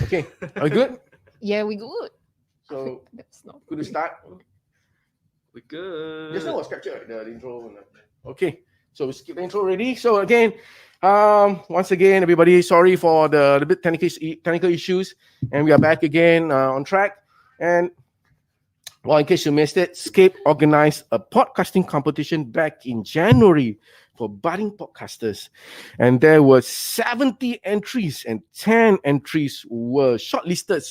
Okay, are we good? Yeah, we good. So, That's not good to start. We good. Just now was captured, right? The intro. Okay, so we skip the intro already. So again, once again, everybody, sorry for the bit technical issues, and we are back again on track. And well, in case you missed it, SCAPE organized a podcasting competition back in January for budding podcasters. And there were 70 entries, and 10 entries were shortlisted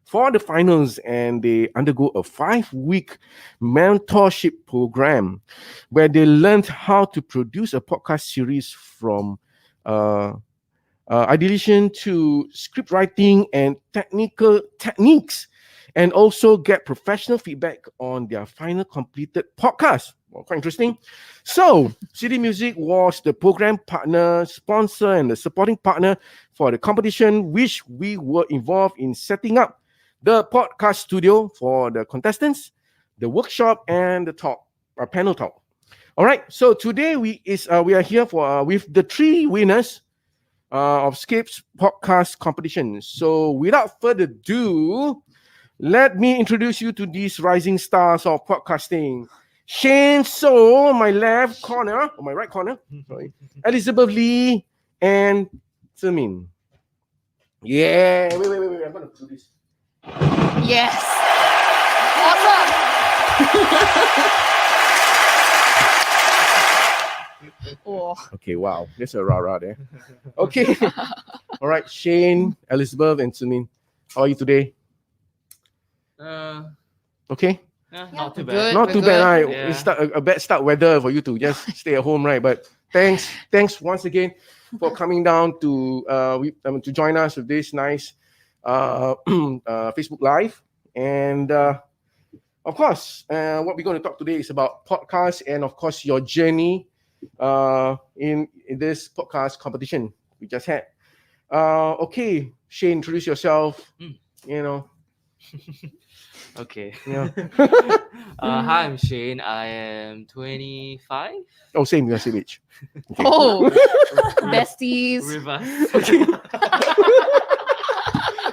for the finals. And they undergo a 5-week mentorship program where they learned how to produce a podcast series from ideation to script writing and technical techniques, and also get professional feedback on their final completed podcast. Well, quite interesting. So, CD Music was the program partner, sponsor, and the supporting partner for the competition, which we were involved in setting up the podcast studio for the contestants, the workshop, and the panel talk. All right. So today we are here for with the 3 winners of SCAPE's podcast competition. So without further ado, let me introduce you to these rising stars of podcasting. Shane So, on my left corner, on my right corner, sorry, Elizabeth Lee, and Zimin. Yeah, wait, I'm gonna do this. Yes. Awesome. Oh. Okay, wow, there's a rah there. Okay, all right, Shane, Elizabeth, and Zimin, how are you today? Okay. Not too Good. bad. Not We're too bad, good. right? Yeah. It's a bad start weather for you to just stay at home, right? But thanks once again for coming down to join us with this nice Facebook Live. And of course, what we're going to talk today is about podcasts and, of course, your journey in this podcast competition we just had. Okay, Shane, introduce yourself. You know, Okay. yeah. Hi, I'm Shane. I am 25. Oh, same age. Okay. Oh, besties. With us. Okay.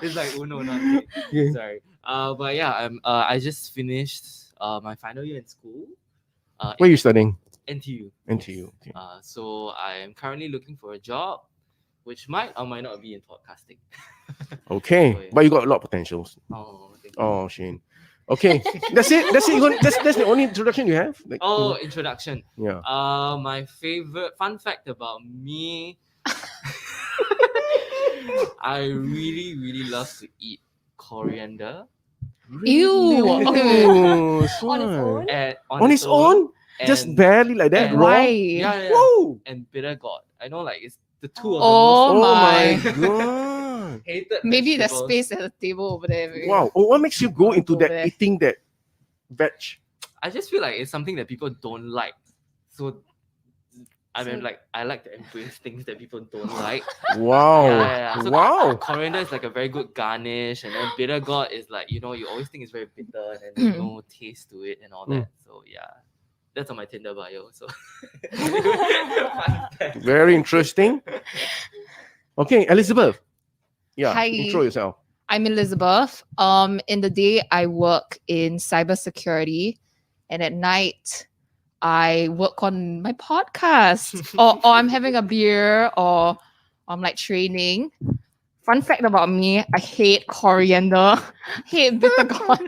It's like, oh no, not okay. Yeah. Sorry. But yeah, I just finished my final year in school. Where are you studying? NTU. NTU. Okay. So I am currently looking for a job, which might or might not be in podcasting. Okay, Oh, yeah. but you got a lot of potentials. Oh, thank you. Oh, Shane. Okay, that's it. That's the only introduction you have. Like, Oh, introduction. yeah. My favorite fun fact about me. I really love to eat coriander. Ew. Okay. Oh, On its own? And on its own, just and- barely like that, and- raw. Why? Yeah. Whoa! And bitter gourd. I know, like it's the two of Oh the most Oh my my. god! hated. Maybe the vegetables. space at the table over there. Wow. Oh, what makes you go into Go that there. eating that veg? I just feel like it's something that people don't like. So I mean, like I like to embrace things that people don't like. Wow! Yeah. So Wow! coriander is like a very good garnish, and then bitter gourd is like, you always think it's very bitter and then there's no taste to it and all that. So yeah, that's on my Tinder bio. So Fun fact. Very interesting. Okay, Elizabeth. Yeah, Hi. intro yourself. I'm Elizabeth. In the day I work in cybersecurity, and at night I work on my podcast, or I'm having a beer, or I'm like training. Fun fact about me: I hate coriander, hate bitter gourd.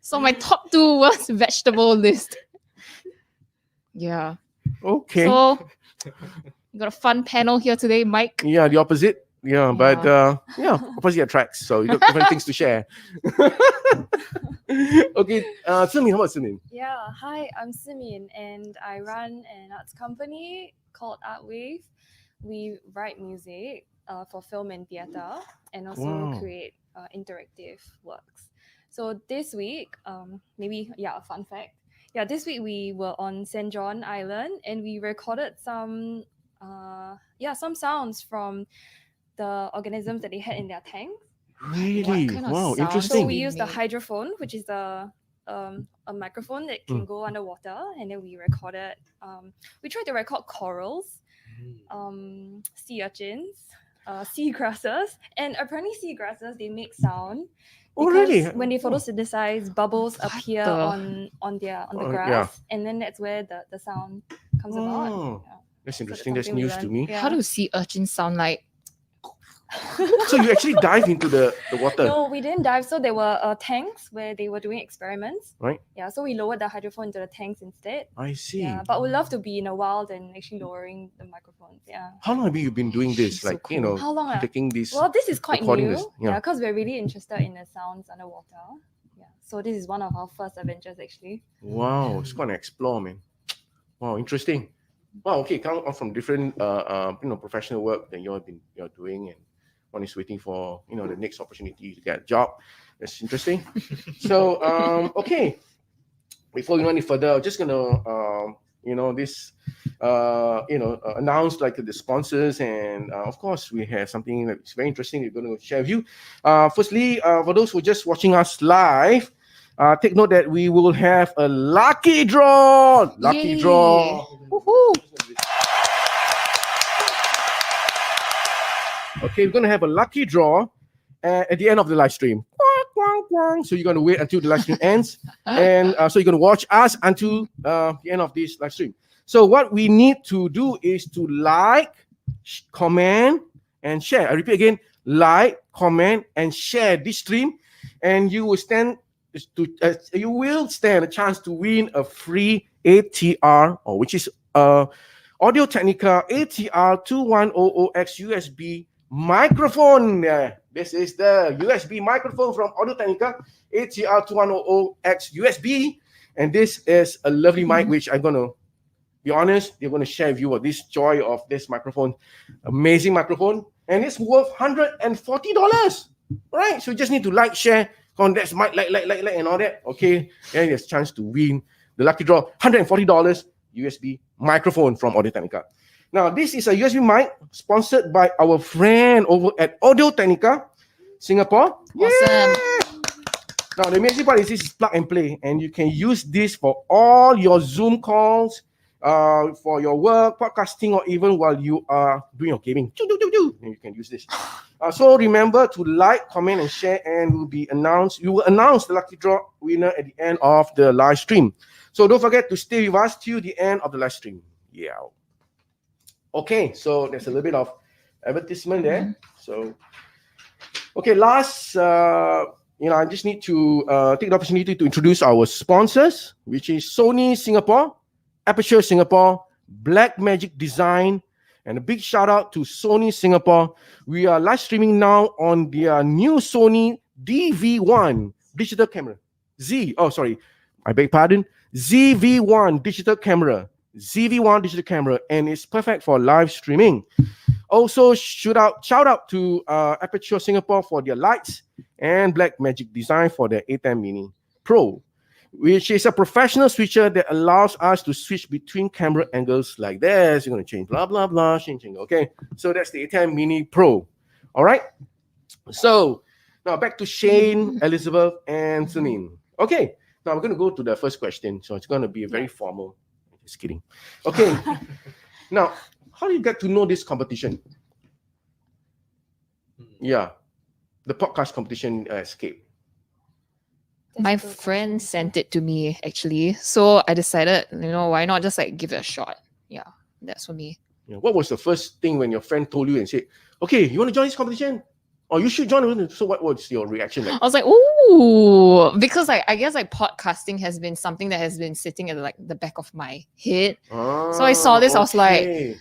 So my top 2 was vegetable list. Yeah. Okay. So we got a fun panel here today, Mike. Yeah, the opposite. Yeah, but opposite attracts. So you got different things to share. Okay, Simin, how about Simin? Yeah, hi, I'm Simin and I run an arts company called Artwave. We write music for film and theatre and also Wow. create interactive works. So this week, a fun fact. Yeah, this week we were on St. John Island and we recorded some sounds from the organisms that they had in their tanks. Really? kind of Wow, sounds So interesting. we we used the made? hydrophone, which is a microphone that can go underwater, and then we recorded. We tried to record corals, sea urchins, seagrasses, and apparently seagrasses they make sound. Oh, Because really? when they Oh. photosynthesize, bubbles appear the- on the Oh, grass, yeah. and then that's where the sound comes about. Oh, Yeah. that's So interesting. That's something we news to learned. me. Yeah. How do sea urchins sound like? So you actually dive into the water, No, we didn't dive. So there were tanks where they were doing experiments. right? Yeah, so we lowered the hydrophone into the tanks instead. I see. Yeah, but we love to be in a wild and actually lowering the microphones. Yeah. How long have you been doing this? So Like, cool. How long? taking this. Well, this is quite recording new. this, yeah. Yeah, because we're really interested in the sounds underwater. Yeah, so this is one of our first adventures actually. Wow, it's quite an explore, man. Wow, interesting. Wow, okay, come on from different professional work that you're doing, and one is waiting for the next opportunity to get a job. That's interesting. So okay, before we go any further, I'm just gonna announce like the sponsors, and of course we have something that's very interesting we're going to share with you. Firstly, for those who are just watching us live, take note that we will have a lucky draw. Lucky Yay. draw. Woohoo. Okay, we're going to have a lucky draw at the end of the live stream. So you're going to wait until the live stream ends, and so you're going to watch us until the end of this live stream. So what we need to do is to like, comment, and share. I repeat again: like, comment, and share this stream, and you will stand a chance to win a free ATR, or which is Audio Technica ATR 2100X USB microphone. This is the USB microphone from Audio Technica ATR 2100X USB, and this is a lovely mic which I'm gonna be honest, they're going to share with you this joy of this microphone. Amazing microphone, and it's worth $140. Right? So you just need to like, share, that's mic, like, and all that. Okay, and there's a chance to win the lucky draw $140 USB microphone from Audio Technica. Now, this is a USB mic sponsored by our friend over at Audio Technica Singapore. Awesome. Yeah! Now, the amazing part is this is plug and play, and you can use this for all your Zoom calls, for your work, podcasting, or even while you are doing your gaming. And you can use this. So remember to like, comment, and share, and you will announce the lucky draw winner at the end of the live stream. So don't forget to stay with us till the end of the live stream. Yeah. Okay, so there's a little bit of advertisement there. So, okay, last, I just need to take the opportunity to introduce our sponsors, which is Sony Singapore, Aperture Singapore, Black Magic Design, and a big shout out to Sony Singapore. We are live streaming now on their new Sony DV1 digital camera. I beg pardon, ZV1 digital camera. ZV1 digital camera, and it's perfect for live streaming. Also, shout out to Aperture Singapore for their lights, and Black Magic Design for their A10 Mini Pro, which is a professional switcher that allows us to switch between camera angles like this. You're going to change, blah, blah, blah, change. Okay, so that's the A10 Mini Pro. All right. So now back to Shane, Elizabeth, and Sunin. Okay, now we're going to go to the first question. So it's going to be a very formal. Just kidding. Okay. Now, how do you get to know this competition? Yeah, the podcast competition, SCAPE. My friend sent it to me actually, so I decided, why not just like give it a shot? Yeah, that's for me. Yeah. What was the first thing when your friend told you and said, "Okay, you want to join this competition? Or you should join?" So, what was your reaction like? I was like, ooh, because I guess podcasting has been something that has been sitting at the back of my head. So I saw this, I was like,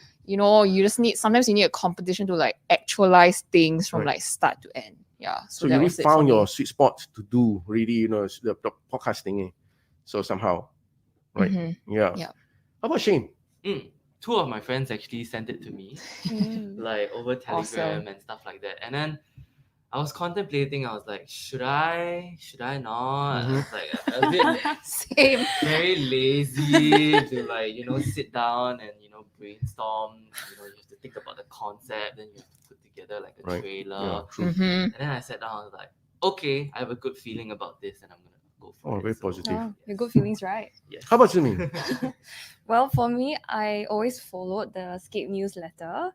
sometimes you need a competition to actualize things from start to end. Yeah. So you really found your sweet spot to do really, the podcasting. So somehow, right? Mm-hmm. Yeah. How about Shane? Two of my friends actually sent it to me, like over Telegram and stuff like that. And then I was contemplating. I was like, should I not? I was like a bit Same. very lazy to sit down and brainstorm. You have to think about the concept, then you have to put together a trailer. Yeah, true. Mm-hmm. And then I sat down. I was like, okay, I have a good feeling about this, and I'm gonna go for it. Very positive. Oh, your good feelings, right? Yes. How about Sumin? Well, for me, I always followed the SCAPE newsletter.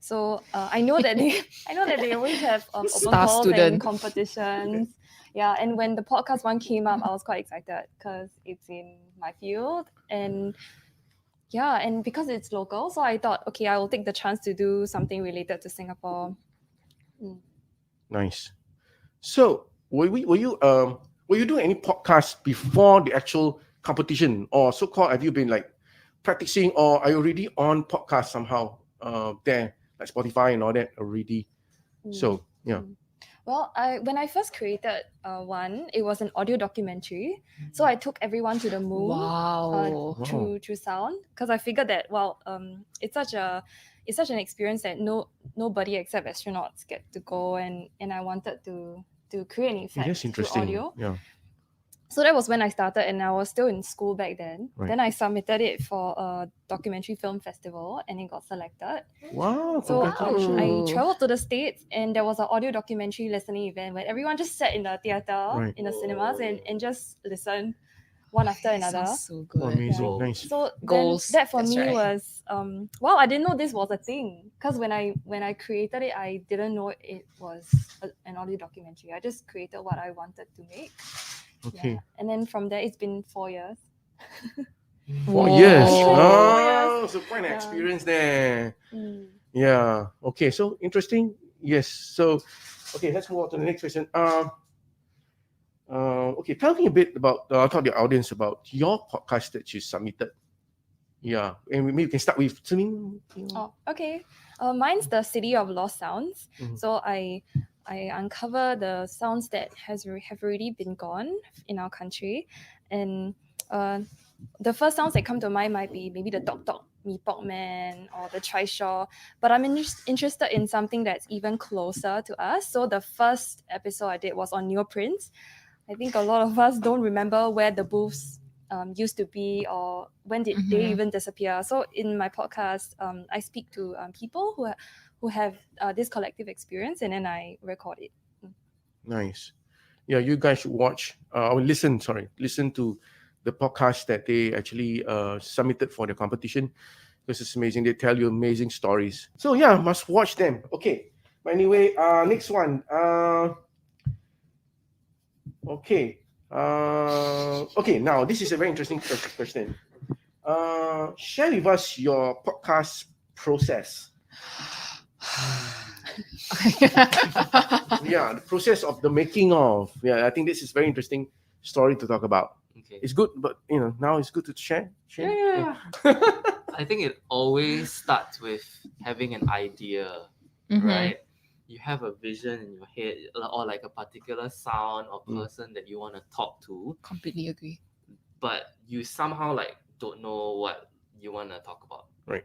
So I know that they always have open Star calls student. and competitions. Yeah, and when the podcast one came up, I was quite excited because it's in my field, and yeah, and because it's local, so I thought, okay, I will take the chance to do something related to Singapore. Nice. So were you doing any podcasts before the actual competition, or so called have you been like practicing, or are you already on podcast somehow there like Spotify and all that already? So yeah. Well, when I first created one, it was an audio documentary. So I took everyone to the moon Wow. through sound, because I figured that it's such an experience that nobody except astronauts get to go, and I wanted to create an effect That's through interesting. audio. Yeah. So that was when I started, and I was still in school back then. Right. Then I submitted it for a documentary film festival, and it got selected. Wow. So congratulations. I traveled to the States, and there was an audio documentary listening event where everyone just sat in the theater, Right. in the cinemas, and just listened one after another. Sounds so Oh, good. amazing. Yeah. Nice. So Goals, then that for that's me right. was wow, I didn't know this was a thing, because when I created it, I didn't know it was an audio documentary. I just created what I wanted to make. Okay. Yeah. And then from there, it's been 4 years. 4 years. Whoa. Oh, so quite an Yeah. experience there. Mm. Yeah. Okay. So interesting. Yes. So, okay. Let's move on to the next question. Okay. Tell me a bit about. Tell the audience about your podcast that you submitted. Yeah, and maybe you can start with Suning. Oh, okay. Mine's the City of Lost Sounds. Mhm. So I uncover the sounds that have already been gone in our country, and the first sounds that come to mind might be maybe the Tok Tok Mee Pok Man or the Trishaw, but I'm interested in something that's even closer to us. So the first episode I did was on neoprints. I think a lot of us don't remember where the booths used to be, or when did they Mhm. even disappear. So in my podcast, I speak to people who have this collective experience, and then I record it. Nice. Yeah, you guys should watch or listen to the podcast that they actually submitted for the competition, because it's amazing. They tell you amazing stories. So yeah, must watch them. Okay. But anyway, next one. Okay. Okay, now this is a very interesting question. Share with us your podcast process. Yeah, the process of the making of. Yeah, I think this is very interesting story to talk about. Okay. It's good, but now it's good to share. Yeah. I think it always starts with having an idea, Mhm. right? You have a vision in your head, or like a particular sound or Mm. person that you want to talk to, Completely agree. but you somehow like don't know what you want to talk about. Right.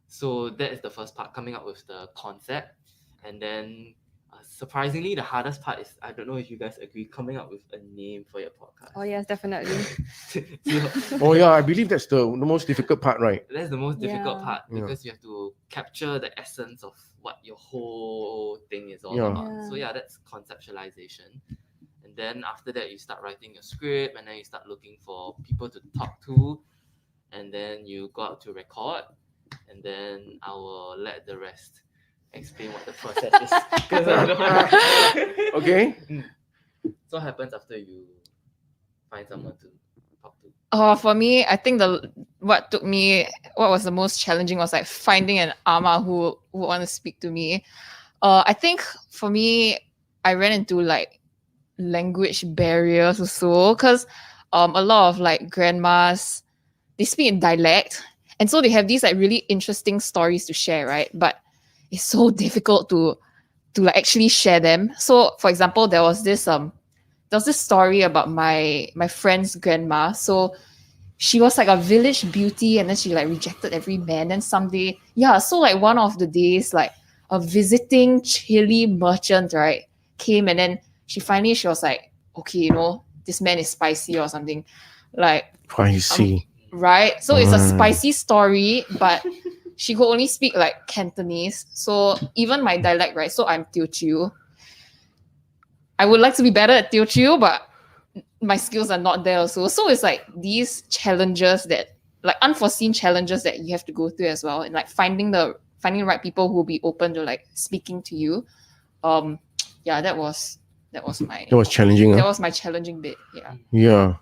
So that is the first part, coming up with the concept, and then surprisingly, the hardest part is, I don't know if you guys agree, coming up with a name for your podcast. Oh yes, definitely. So Oh yeah, I believe that's the most difficult part, right? that's the most difficult Yeah. part, Yeah. because you have to capture the essence of what your whole thing is all Yeah. about. So yeah, that's conceptualization. And then after that, you start writing your script, and then you start looking for people to talk to, and then you go out to record, and then I will let the rest explain what the process is. 'Cause I don't know. Okay. So what happens after you find someone to talk to? Oh, for me, I think what was the most challenging was like finding an ama who want to speak to me. I think for me, I ran into like language barriers also, because a lot of like grandmas, they speak in dialect, and so they have these like really interesting stories to share, right? But it's so difficult to like actually share them. So for example, there was this story about my friend's grandma. So she was like a village beauty, and then she like rejected every man. And someday, so like one of the days, like a visiting chili merchant, right, came, and then she was like, okay, this man is spicy or something. Like, Spicy. right? So it's a spicy story, but she could only speak like Cantonese. So even my dialect, right? So I'm Teochew. I would like to be better at Teochew, but my skills are not there also. So it's like these challenges, that like unforeseen challenges that you have to go through as well, and like finding the finding the right people who will be open to like speaking to you. Yeah, that was my That was challenging. that Huh? was my challenging bit. Yeah, Yeah.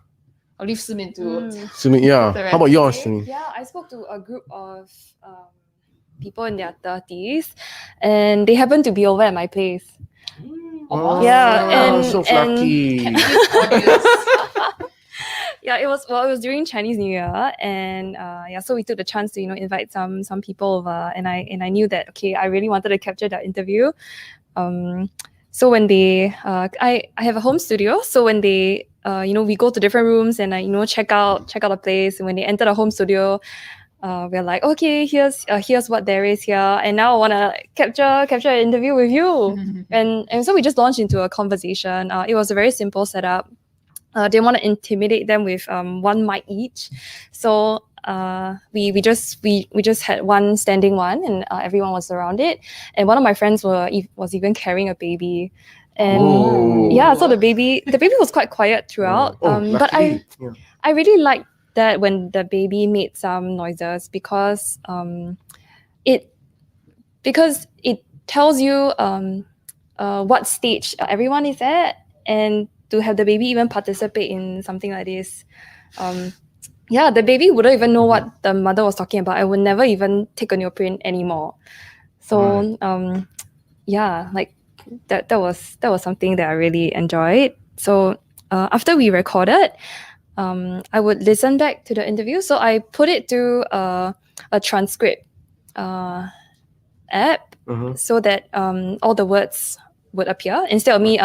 I'll leave Simin to. Simin, yeah. The How about rest. yours, Okay, Simin? yeah, I spoke to a group of people in their 30s, and they happened to be over at my place. Oh, Yeah, and- so and- lucky. Yeah, it was during Chinese New Year, and so we took the chance to invite some people over, and I knew that okay, I really wanted to capture that interview. So when they I have a home studio, so when they we go to different rooms and check out the place, and when they enter the home studio, we're like, okay, here's what there is here, and now I want to capture an interview with you. And so we just launched into a conversation. It was a very simple setup. Didn't want to intimidate them with one mic each, so we just had one standing one, and everyone was around it. And one of my friends was even carrying a baby, and Oh. yeah, so the baby was quite quiet throughout. But luckily. I really liked that when the baby made some noises because it tells you what stage everyone is at, and to have the baby even participate in something like this. The baby wouldn't even know what the mother was talking about. I would never even take a neoprene anymore. So like that was something that I really enjoyed. So after we recorded, I would listen back to the interview. So I put it to a transcript app so that all the words would appear instead of me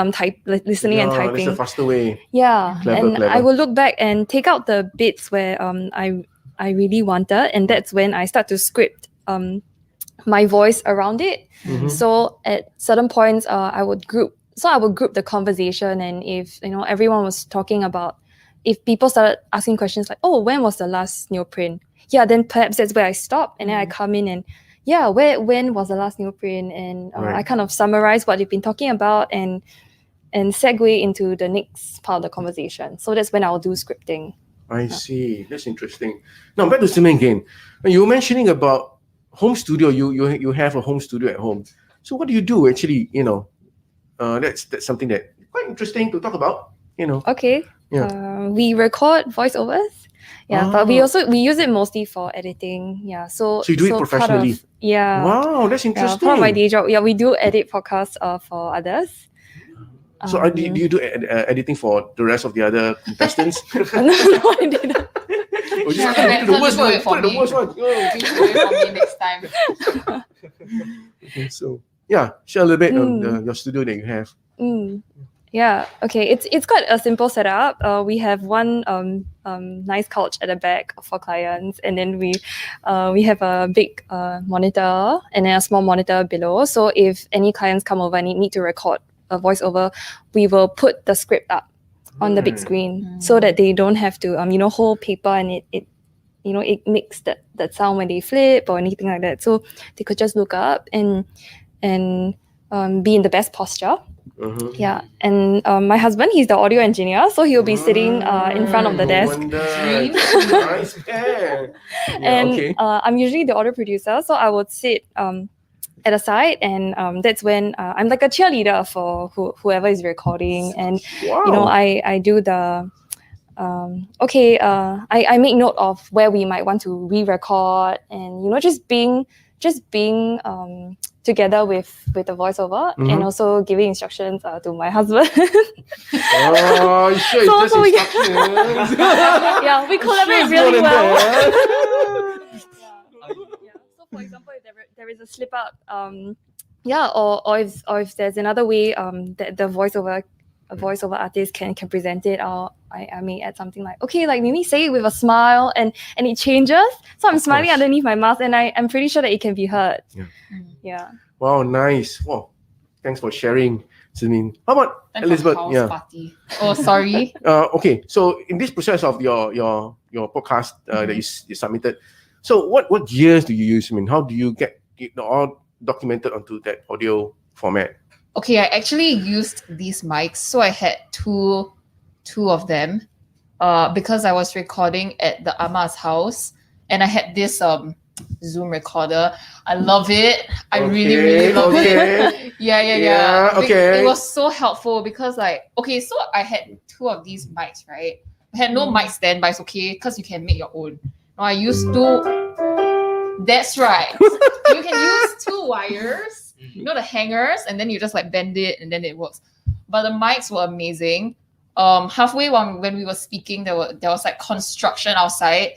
listening and typing. That's a faster way. Yeah, Clever. I will look back and take out the bits where I really wanted, and that's when I start to script my voice around it. So at certain points, I would group the conversation, and if everyone was talking about, if people started asking questions like, oh, when was the last neoprene? Yeah, then perhaps that's where I stop, and then I come in and when was the last neoprene? And I kind of summarize what they've been talking about and segue into the next part of the conversation. So that's when I'll do scripting. I see. That's interesting. Now back to Simin again. You were mentioning about home studio. You have a home studio at home. So what do you do actually? That's something that quite interesting to talk about. Okay. Yeah. We record voiceovers. Yeah, but we use it mostly for editing. Yeah, so you do it professionally. Wow, that's interesting. Part of my day job. Yeah, we do edit podcasts for others. So do you do editing for the rest of the other contestants? No, I didn't. Or just put it to the worst one. Put it the worst one. Please do it for me next time. Okay, so share a little bit of your studio that you have. Yeah. Okay. It's quite a simple setup. We have one nice couch at the back for clients, and then we have a big monitor and then a small monitor below. So if any clients come over and need to record a voiceover, we will put the script up on the big screen so that they don't have to hold paper and it makes that sound when they flip or anything like that. So they could just look up and be in the best posture. Yeah, and my husband, he's the audio engineer, so he'll be sitting in front of the desk. Nice pair. And I'm usually the audio producer, so I would sit at the side, and that's when I'm like a cheerleader for whoever is recording, and I do the I make note of where we might want to re-record, and just being together with the voiceover, and also giving instructions to my husband. Oh, you sure it's just instructions? Yeah, we collaborate really well. So for example, if there is a slip up, or if there's another way that the voiceover artist can present it, or I may add something like, okay, like maybe say it with a smile, and it changes. So I'm smiling underneath my mask, and I'm pretty sure that it can be heard. Yeah. Wow, nice. Wow, thanks for sharing, Simin. How about Elizabeth? Party. Oh, sorry. Okay, so in this process of your podcast that you submitted, so what gears do you use? How do you get it all documented onto that audio format? Okay, I actually used these mics, so I had two of them, because I was recording at the Ama's house, and I had this Zoom recorder. I love it. I really love it. Yeah. Okay. It was so helpful because so I had 2 of these mics, right? I had no mic stand, but it's okay because you can make your own. Now I used 2. That's right. You can use 2 wires, the hangers, and then you just bend it and then it works. But the mics were amazing. Halfway when we were speaking, there was construction outside.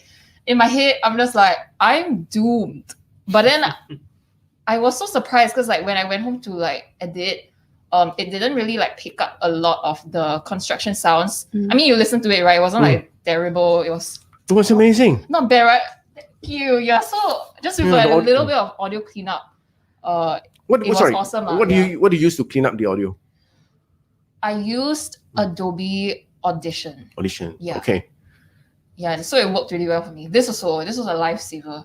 In my head, I'm just I'm doomed. But then I was so surprised because when I went home to edit, it didn't really pick up a lot of the construction sounds. I mean, you listened to it, right? It wasn't terrible. It was amazing. not bad, right? Thank you. Yeah. So just with a little bit of audio cleanup, it was awesome. What do you use to clean up the audio? I used Adobe Audition. Yeah. Okay. Yeah, and so it worked really well for me. This was a lifesaver.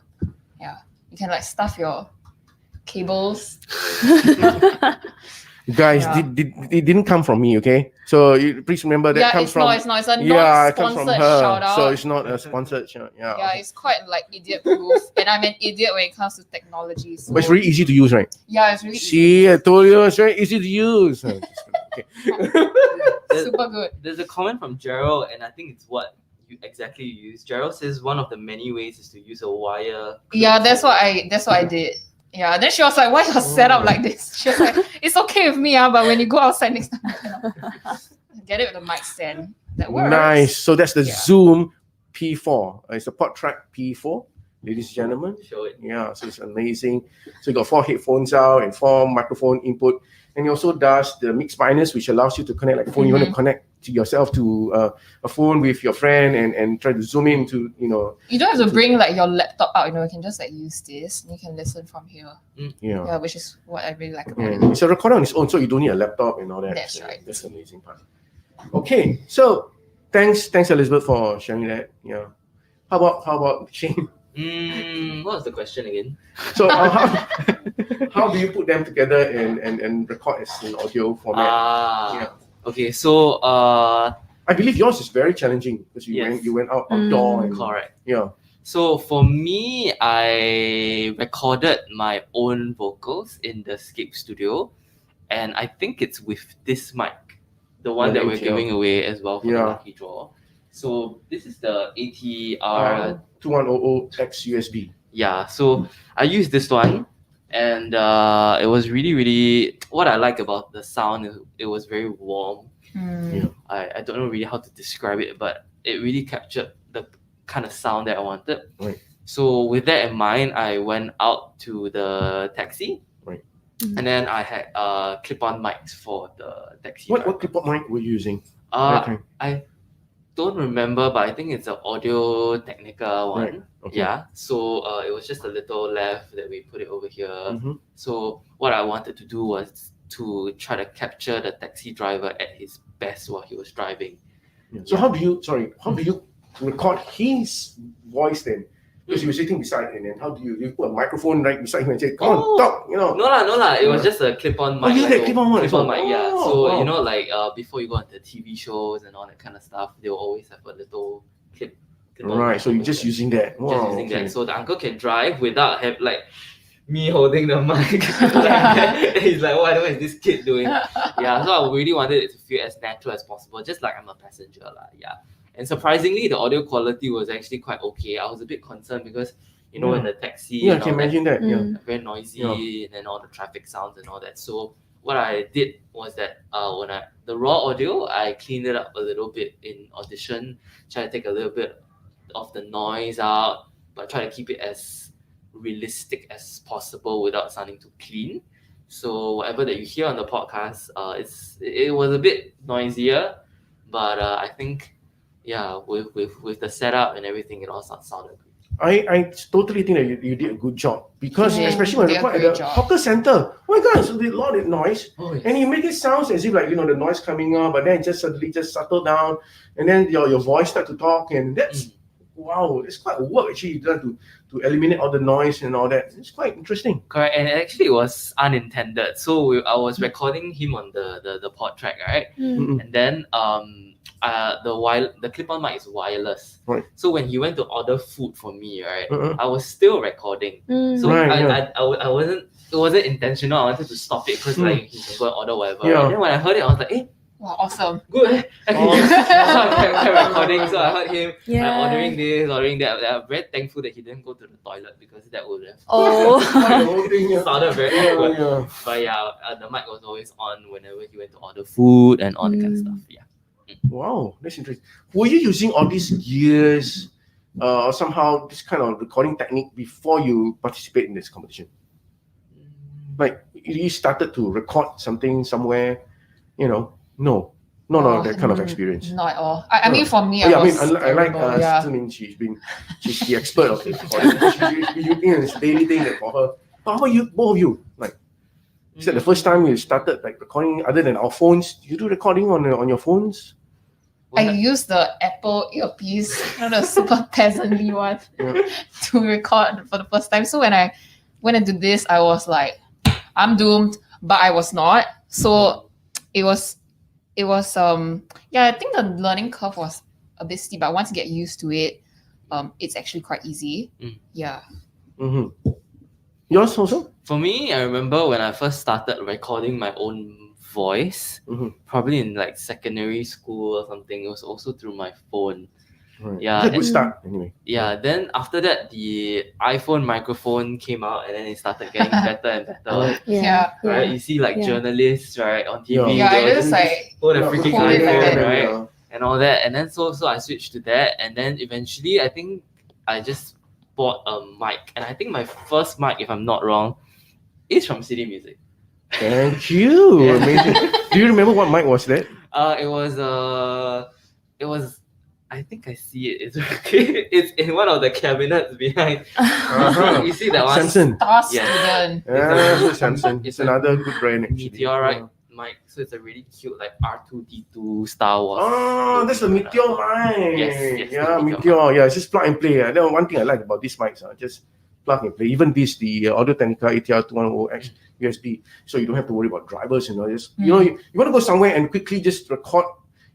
Yeah. You can stuff your cables. Guys, it didn't come from me, okay? So please remember that comes from... it's not. It's a non-sponsored shout out. So it's not a sponsored shout. Yeah. Yeah, it's quite idiot-proof. And I'm an idiot when it comes to technology. So. But it's really easy to use, right? Yeah, it's really easy. See, I told you it's very easy to use. Okay. Super good. There's a comment from Gerald, and I think it's what you exactly use. Gerald says one of the many ways is to use a wire. Yeah, that's what I did. Yeah, then she was like, why your setup like this? She was like, it's okay with me, but when you go outside next time, get it with the mic stand. That works. Nice. So that's the Zoom P4. It's a PodTrack P4, ladies and gentlemen. Show it. Yeah, so it's amazing. So you got 4 headphones out and 4 microphone input. And it also does the mix minus, which allows you to connect phone. You want to connect to yourself to a phone with your friend and try to zoom in to, You don't have to bring your laptop out, you can just use this and you can listen from here. Yeah, which is what I really like about it. It's a recorder on its own, so you don't need a laptop and all that. That's right. That's the amazing part. Okay, so thanks Elizabeth for sharing that. Yeah. How about Shane? What was the question again? So how do you put them together and record as an audio format? Okay, so I believe yours is very challenging because you went outdoor. Correct. Yeah. So for me, I recorded my own vocals in the SCAPE studio, and I think it's with this mic, the one that we're giving away as well for the lucky draw. So this is the ATR 2100X USB. Yeah, so I used this one, and it was really, really, what I like about the sound is it was very warm. I don't know really how to describe it, but it really captured the kind of sound that I wanted. Right. So with that in mind, I went out to the taxi. Right. And then I had clip-on mics for the taxi. What clip-on mic were you using? I don't remember, but I think it's an Audio Technica one. Right. Okay. Yeah. So it was just a little left that we put it over here. So what I wanted to do was to try to capture the taxi driver at his best while he was driving. So how do you record his voice then? Because he was sitting beside him, and then how do you put a microphone right beside him and say, "Come on, talk," No lah. It was just a clip-on mic. Clip-on one. Clip-on mic, yeah. So before you go on the TV shows and all that kind of stuff, they'll always have a little clip. Right. So you're just using that. That, so the uncle can drive without me holding the mic. He's like, what is this kid doing? Yeah. So I really wanted it to feel as natural as possible, just like I'm a passenger lah. Yeah. And surprisingly, the audio quality was actually quite okay. I was a bit concerned because, in the taxi, I can imagine that. Very noisy, and then all the traffic sounds and all that. So what I did was that when the raw audio, I cleaned it up a little bit in Audition, try to take a little bit of the noise out, but try to keep it as realistic as possible without sounding too clean. So whatever that you hear on the podcast, it was a bit noisier, but I think with the setup and everything, it all sounded good. I totally think that you did a good job because especially when you record at the hawker center, oh my god, so there's a lot of noise, and you make it sound as if the noise coming out, but then it just suddenly settle down, and then your voice start to talk, and that's wow, it's quite a work actually done to eliminate all the noise and all that. It's quite interesting. Correct, and actually it was unintended. So I was recording him on the pod track, right? And then the clip-on mic is wireless. Right. So when he went to order food for me, right, Uh-uh. I was still recording. So Right, I wasn't. It wasn't intentional. I wanted to stop it because like he can go and order whatever. Yeah. And then when I heard it, I was like, eh, Wow, awesome. good. Eh? I can Oh. use it. So I kept recording. So I heard him Yeah. ordering this, ordering that. I'm very thankful that he didn't go to the toilet because that would have Oh. the whole thing, yeah. sounded very Yeah, awkward. yeah. But yeah, the mic was always on whenever he went to order food and all that kind of stuff. Yeah. Wow, that's interesting. Were you using all these gears or somehow this kind of recording technique before you participate in this competition? Like you started to record something somewhere, No, that kind of experience. Not at all. I mean, for me, Oh, yeah, I was mean, I like terrible, yeah. Simin, she's the expert of the recording. You think it's a daily thing that for her. But how about you, both of you? Like, is that the first time you started like recording other than our phones? You do recording on your phones? I used the Apple earpiece, the super peasantly one, Yeah. to record for the first time. So when I went into this, I was like, I'm doomed, but I was not. So it was I think the learning curve was a bit steep, but once you get used to it, it's actually quite easy. Yeah. Mm-hmm. Yours also? For me, I remember when I first started recording my own voice, probably in like secondary school or something. It was also through my phone. Right. Yeah, It's a good and- start anyway. Yeah, then after that, the iPhone microphone came out and then it started getting better and better. Yeah. Right? You see like Yeah. journalists, right, on TV. Yeah, they I will just like hold a Yeah, freaking hold it like iPhone, that, right? And all that. And then so I switched to that. And then eventually, I think I just bought a mic. And I think my first mic, if I'm not wrong, is from City Music. Thank you. Yeah. Amazing. Do you remember what mic was that? It was. I think I see it. It's in one of the cabinets behind. Uh-huh. You see that one? Samsung. star Yeah. student. Yeah, it's Samsung. It's It's a another good brand actually. Meteorite mic. So it's a really cute like R2D2 Star Wars. Oh, that's the logo. Meteor mic. Yes, Yeah, the Meteor Meteor. Yeah, it's just plug and play. That one thing I like about these mics, just plug and play. Even this, the Audio Technica ATR 210X USB, so you don't have to worry about drivers. Just you want to go somewhere and quickly just record,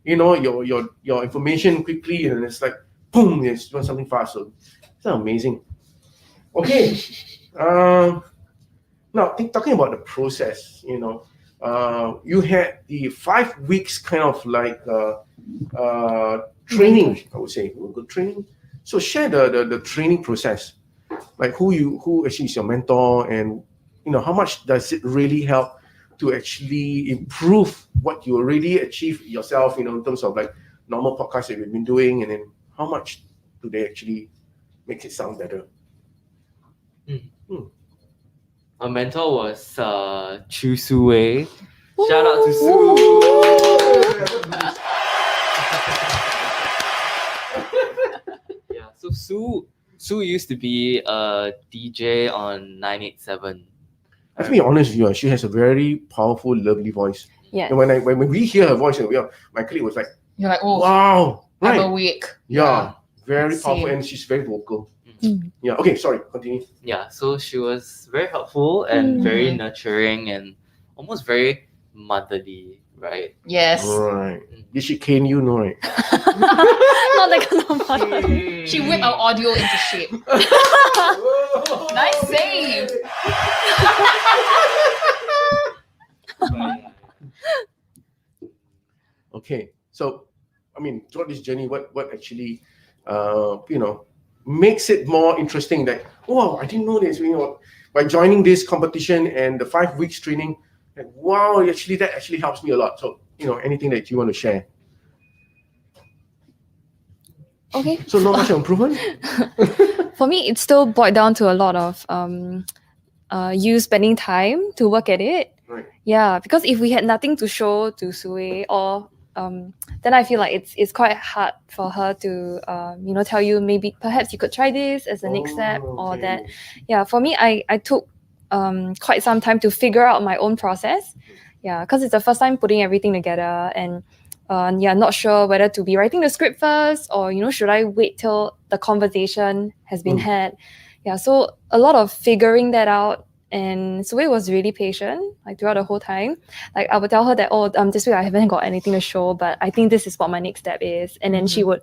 your information quickly, and it's like boom, it's doing something fast. So it's amazing. Okay. Now talking about the process, you had the 5 weeks kind of like training, I would say. Good training. So share the training process. Like who actually is your mentor, and how much does it really help to actually improve what you already achieved yourself, in terms of like normal podcasts that you've been doing, and then how much do they actually make it sound better? My mentor was Chu Su Wei. Shout out to Su. Yeah, so Su used to be a DJ on 987. I have to be honest with you, she has a very powerful, lovely voice. Yeah. And when we hear her voice, my colleague was like, You're like, oh, wow, I'm right. awake. Yeah, very Same. powerful, and she's very vocal. Mm. Yeah, okay, sorry, continue. Yeah, so she was very helpful and very nurturing and almost very motherly, right? Yes. Right. Did she cane you? No, right? Not that kind of fun. She whipped our audio into shape. Nice save. Okay, so I mean, throughout this journey, what actually, makes it more interesting? That I didn't know this. By joining this competition and the 5 weeks training, that actually helps me a lot. So anything that you want to share. Okay. So not much improvement. For me, it still boiled down to a lot of you spending time to work at it. Right. Yeah, because if we had nothing to show to Sue, or then I feel like it's quite hard for her to tell you maybe perhaps you could try this as the next step or Okay. that. Yeah, for me, I took quite some time to figure out my own process. Yeah, because it's the first time putting everything together, and not sure whether to be writing the script first, or should I wait till the conversation has been had. Yeah, so a lot of figuring that out And Sue was really patient, like throughout the whole time. Like I would tell her that, oh, this week I haven't got anything to show, but I think this is what my next step is. And then she would,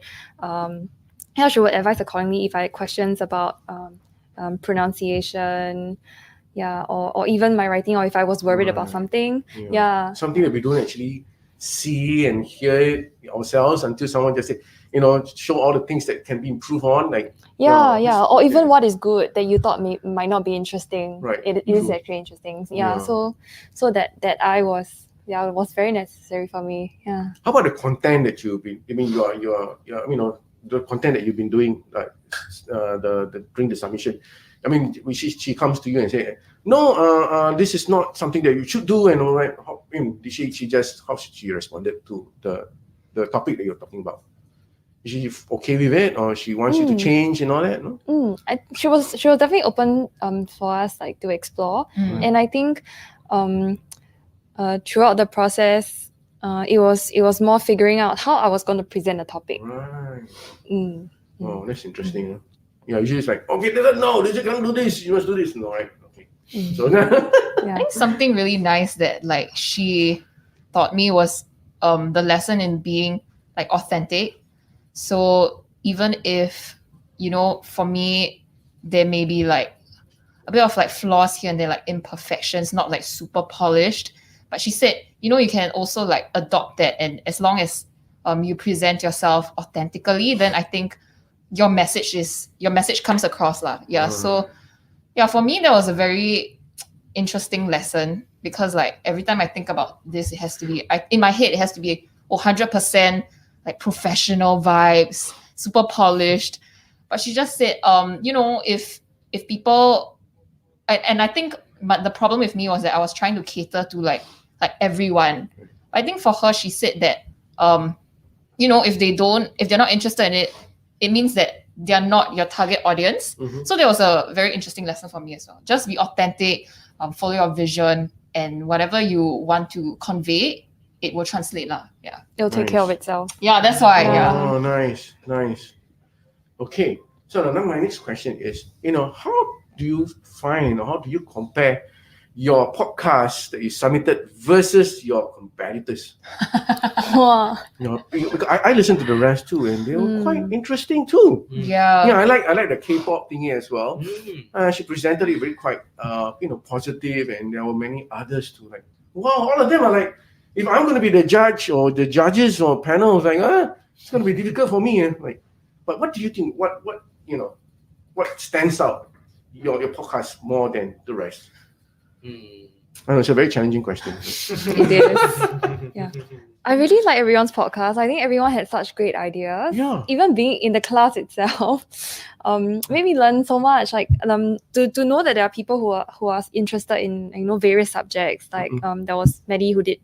she would advise accordingly if I had questions about pronunciation, or even my writing, or if I was worried about something. Yeah. Something that we don't actually see and hear it ourselves until someone just say, show all the things that can be improved on, like or even what is good that you thought might not be interesting. Right. It is actually interesting. So that I was it was very necessary for me. Yeah. How about the content that you've been? I mean, the content that you've been doing, like during the submission. I mean, she comes to you and say, no, this is not something that you should do, and all right. How should she responded to the topic that you're talking about? Is she okay with it, or she wants you to change and all that? No? She was definitely open for us like to explore, and I think throughout the process, it was more figuring out how I was going to present the topic. Right. Oh, that's interesting. Yeah, usually it's like, okay, no, you can't do this. You must do this. No, right? Okay. So I think something really nice that like she taught me was the lesson in being like authentic. So even if, for me, there may be like a bit of like flaws here and there, like imperfections, not like super polished. But she said, you can also like adopt that. And as long as you present yourself authentically, then I think your message comes across lah. Yeah. So yeah, for me, that was a very interesting lesson because like every time I think about this, it has to be, in my head, it has to be 100% like professional vibes, super polished. But she just said, if people, and I think the problem with me was that I was trying to cater to like everyone. I think for her, she said that, if they're not interested in it, it means that they're not your target audience. So that was a very interesting lesson for me as well. Just be authentic, follow your vision, and whatever you want to convey, it will translate lah. Yeah, it'll take care of itself. Yeah, that's why. Oh, nice. Okay, so now my next question is, how do you find, or how do you compare your podcast that you submitted versus your competitors? Because I listened to the rest too, and they were quite interesting too. Yeah, I like the K-pop thingy as well. She presented it very quite positive, and there were many others too. Like, wow, all of them are like, if I'm going to be the judge or the judges or panel, like, it's going to be difficult for me. Like, but what do you think? What stands out your podcast more than the rest? I know it's a very challenging question. It is. Yeah. I really like everyone's podcast. I think everyone had such great ideas. Yeah. Even being in the class itself, made me learn so much. Like to know that there are people who are interested in various subjects. Like there was Maddie who did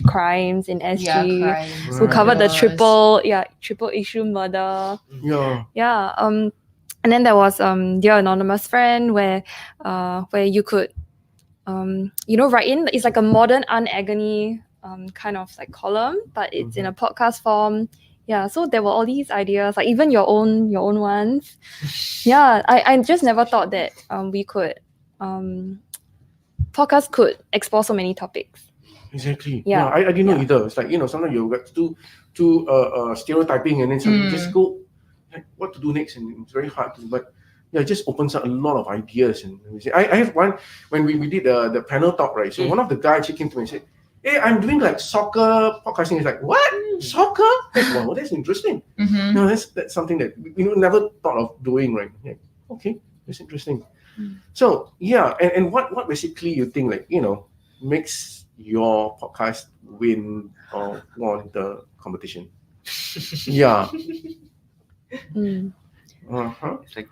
crimes in SG, crimes. who covered the triple issue murder. Yeah. And then there was Dear Anonymous Friend where you could write in. It's like a modern unagony kind of like column, but it's in a podcast form. Yeah, so there were all these ideas, like even your own ones. Yeah, I just never thought that we could podcast could explore so many topics. Exactly. Yeah. I didn't know either. It's like, sometimes you get too stereotyping, and then suddenly just go like what to do next, and it's very hard to, but it just opens up a lot of ideas. And I have one when we did the panel talk, right? So one of the guys came to me and said, hey, I'm doing like soccer podcasting. It's like, what? Soccer? Wow, that's interesting. That's something that we never thought of doing, right? Yeah. Okay, that's interesting. So yeah, and what basically you think like, makes your podcast win or won the competition? Yeah. It's like,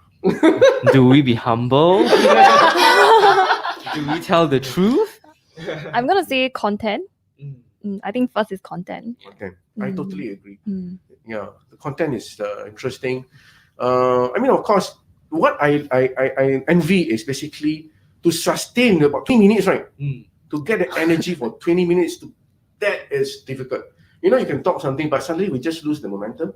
do we be humble? Do we tell the truth? I'm gonna say content. I think first is content. Okay, I totally agree. Yeah, the content is interesting. I mean, of course, what I envy is basically to sustain about 20 minutes, right? To get the energy for 20 minutes, that is difficult. You can talk something, but suddenly we just lose the momentum.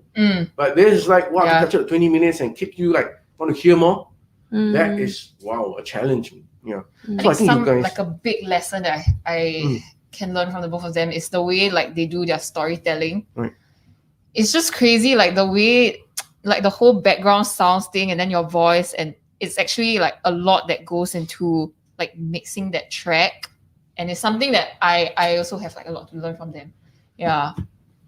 But there's like, wow, to capture 20 minutes and keep you like want to hear more. That is, wow, a challenge. Yeah. I So I think think you some guys- like a big lesson that I can learn from the both of them is the way like they do their storytelling. Right. It's just crazy, like the way, like the whole background sounds thing, and then your voice, and it's actually like a lot that goes into like mixing that track, and it's something that I also have like a lot to learn from them. Yeah.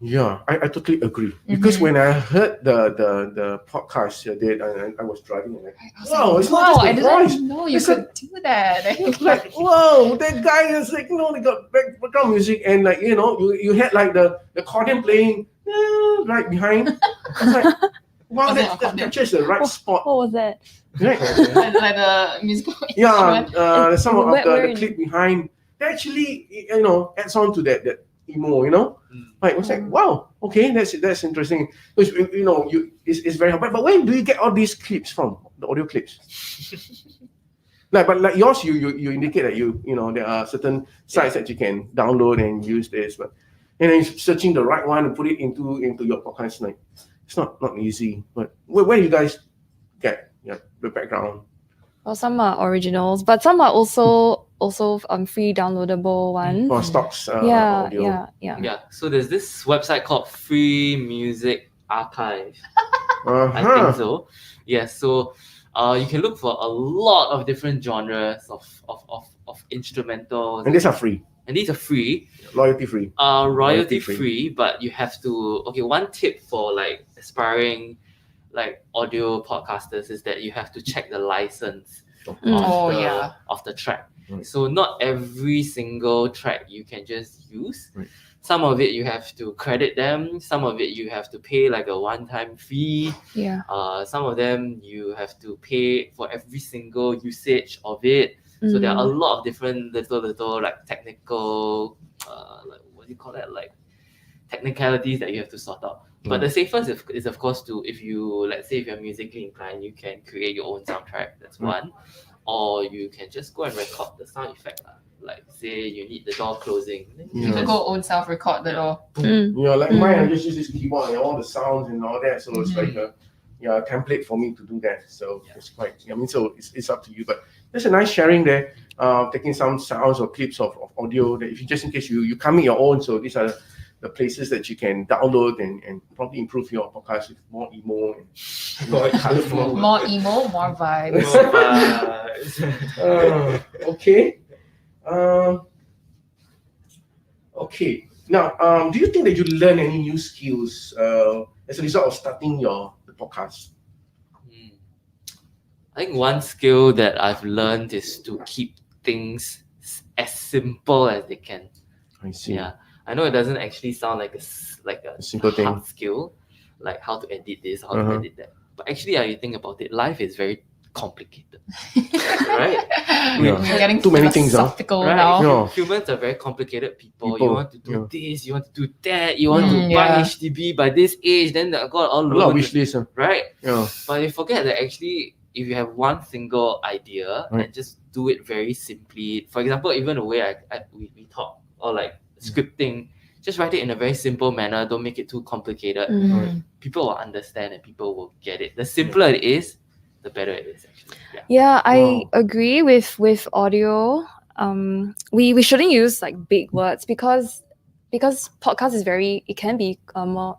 Yeah, I totally agree. Because when I heard the podcast you did, I was driving and like, I was wow, like, it's not just I the voice. didn't know you It's could do that. It's like, whoa, that guy is like, they got background music and like, you had like the accordion playing right behind. It's like, wow, Was it that accordion? captures the right spot. What was that? Right? like the musical Yeah, instrument. some of Where the in- clip behind that actually, adds on to that emo, Like, it's like, wow, okay, that's interesting. Because, it's very hard. But where do you get all these clips from, the audio clips? But like yours, you indicate that there are certain sites that you can download and use this, but and then searching the right one and put it into your podcast, like it's not easy. But where do you guys get the background? Well, some are originals, but some are also free downloadable ones. Or stocks Yeah, audio? Yeah, so there's this website called Free Music Archive. Uh-huh. I think so. Yeah, so you can look for a lot of different genres of instrumentals. And these are free, And these are free. royalty free. Royalty free. free, but you have to one tip for like aspiring like audio podcasters is that you have to check the license of the track. Right. So not every single track you can just use. Right. Some of it you have to credit them, some of it you have to pay like a one-time fee. Yeah. Some of them you have to pay for every single usage of it. So there are a lot of different little like technical like what do you call that, like technicalities that you have to sort out. But the safest is of course if you're musically inclined, you can create your own soundtrack. That's one. Or you can just go and record the sound effect. Like say you need the door closing. You can go own self record the door. Like mine, I just use this keyboard and all the sounds and all that. So it's like a template for me to do that. So it's quite. So it's up to you. But there's a nice sharing there. Taking some sounds or clips of audio that if you just in case you come in your own. So these are the places that you can download and probably improve your podcast with more emo and more colorful. More emo, more vibes. Okay. Okay. Now, do you think that you learn any new skills as a result of starting the podcast? I think one skill that I've learned is to keep things as simple as they can. I see. Yeah, I know it doesn't actually sound like a simple thing. hard skill, like how to edit this, how to edit that. But actually, you think about it, life is very complicated, right? We're getting Too many things, philosophical Right? now. Yeah. Humans are very complicated people. People, You want to do this, you want to do that, you want to buy yeah. HDB by this age, then I got all A lot of loans, wish lists. right? Yeah. But you forget that actually, if you have one single idea Right. and just do it very simply, for example, even the way we talk or like scripting, just write it in a very simple manner. Don't make it too complicated. People will understand and people will get it. The simpler it is, the better it is. Actually, Yeah, I Wow. agree with audio. We shouldn't use like big words because podcast is it can be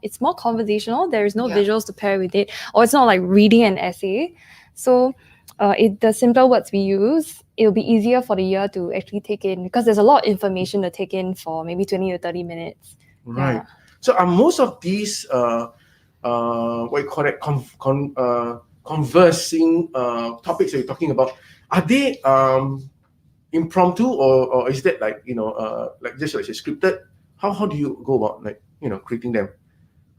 it's more conversational. There is no Yeah. visuals to pair with it, or it's not like reading an essay. So the simpler words we use, it'll be easier for the ear to actually take in because there's a lot of information to take in for maybe 20 to 30 minutes. Right. Yeah. So are most of these what you call it conversing topics that you're talking about, are they impromptu or is that like like just like scripted? How do you go about like creating them?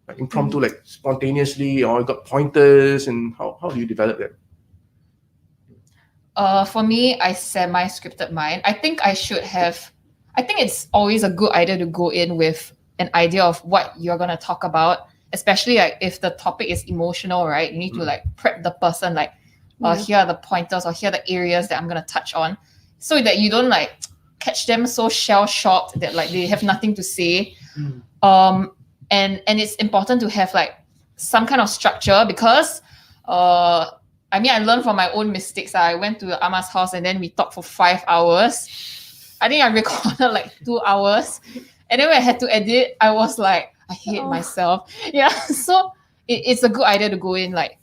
Like impromptu, like spontaneously, or you got pointers, and how do you develop that? For me, I semi-scripted mine. I think it's always a good idea to go in with an idea of what you're gonna talk about, especially like if the topic is emotional, right? You need to like prep the person, like, here are the pointers or here are the areas that I'm gonna touch on, so that you don't like catch them so shell-shocked that like they have nothing to say. And it's important to have like some kind of structure because I I mean, I learned from my own mistakes. I went to Ama's house and then we talked for 5 hours. I think I recorded like 2 hours. And then when I had to edit, I was like, I hate myself. Yeah. So it's a good idea to go in like